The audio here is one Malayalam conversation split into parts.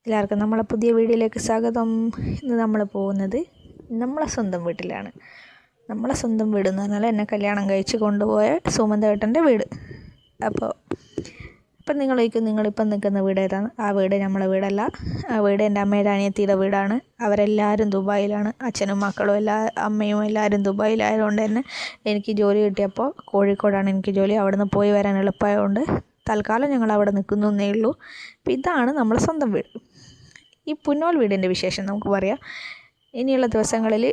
എല്ലാവർക്കും നമ്മളെ പുതിയ വീഡിയോയിലേക്ക് സ്വാഗതം. ഇന്ന് നമ്മൾ പോകുന്നത് നമ്മളെ സ്വന്തം വീട്ടിലാണ്. നമ്മളെ സ്വന്തം വീട് എന്ന് പറഞ്ഞാൽ എന്നെ കല്യാണം കഴിച്ച് കൊണ്ടുപോയ സുമന്തേട്ടൻ്റെ വീട്. അപ്പോൾ നിങ്ങളിപ്പം നിൽക്കുന്ന വീട് ഏതാണ്? ആ വീട് നമ്മളെ വീടല്ല. ആ വീട് എൻ്റെ അമ്മയുടെ അനിയത്തിയുടെ വീടാണ്. അവരെല്ലാവരും ദുബായിലാണ്. അച്ഛനും മക്കളും അമ്മയും എല്ലാവരും ദുബായിലായതുകൊണ്ട് തന്നെ എനിക്ക് ജോലി കിട്ടിയപ്പോൾ കോഴിക്കോടാണ് എനിക്ക് ജോലി. അവിടെ നിന്ന് പോയി വരാൻ എളുപ്പമായതുകൊണ്ട് തൽക്കാലം ഞങ്ങൾ അവിടെ നിൽക്കുന്നേ ഉള്ളൂ. അപ്പോൾ ഇതാണ് നമ്മളെ സ്വന്തം വീട്. ഈ പുന്നോൽ വീടിൻ്റെ വിശേഷം നമുക്ക് പറയാം. ഇനിയുള്ള ദിവസങ്ങളിൽ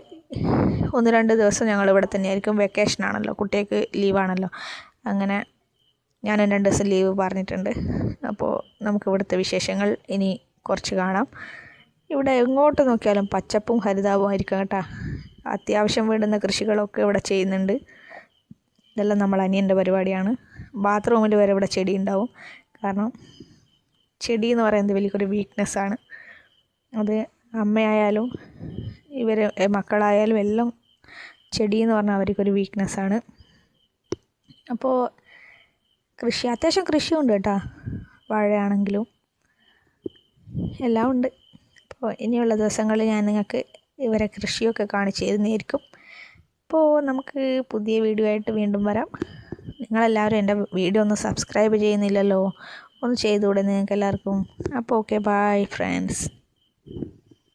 1-2 ദിവസം ഞങ്ങൾ ഇവിടെ തന്നെയായിരിക്കും. വെക്കേഷനാണല്ലോ, കുട്ടികൾക്ക് ലീവാണല്ലോ. അങ്ങനെ ഞാനും 2 ദിവസം ലീവ് പറഞ്ഞിട്ടുണ്ട്. അപ്പോൾ നമുക്ക് ഇവിടുത്തെ വിശേഷങ്ങൾ ഇനി കുറച്ച് കാണാം. ഇവിടെ എങ്ങോട്ട് നോക്കിയാലും പച്ചപ്പും ഹരിതാപവും ആയിരിക്കും കേട്ടോ. അത്യാവശ്യം വേണ്ടുന്ന കൃഷികളൊക്കെ ഇവിടെ ചെയ്യുന്നുണ്ട്. ഇതെല്ലാം നമ്മൾ അനിയൻ്റെ പരിപാടിയാണ്. ബാത്റൂമിൽ വരെ ഇവിടെ ചെടി ഉണ്ടാവും. കാരണം ചെടി എന്ന് പറയുന്നത് വലിയൊരു വീക്ക്നെസ്സാണ്. അത് അമ്മയായാലും മക്കളായാലും എല്ലാം ചെടി എന്ന് പറഞ്ഞാൽ അവർക്കൊരു വീക്ക്നെസ്സാണ്. അപ്പോൾ അത്യാവശ്യം കൃഷിയുണ്ട് കേട്ടോ. വാഴയാണെങ്കിലും എല്ലാം ഉണ്ട്. അപ്പോൾ ഇനിയുള്ള ദിവസങ്ങളിൽ ഞാൻ നിങ്ങൾക്ക് ഇവരെ കൃഷിയൊക്കെ കാണിച്ചു തരുന്നതായിരിക്കും. അപ്പോൾ നമുക്ക് പുതിയ വീഡിയോ ആയിട്ട് വീണ്ടും വരാം. നിങ്ങളെല്ലാവരും എൻ്റെ വീഡിയോ ഒന്ന് സബ്സ്ക്രൈബ് ചെയ്യുന്നില്ലല്ലോ, ഒന്ന് ചെയ്തുകൂടെ നിങ്ങൾക്ക് എല്ലാവർക്കും? അപ്പോൾ ഓക്കെ, ബൈ ഫ്രണ്ട്സ്.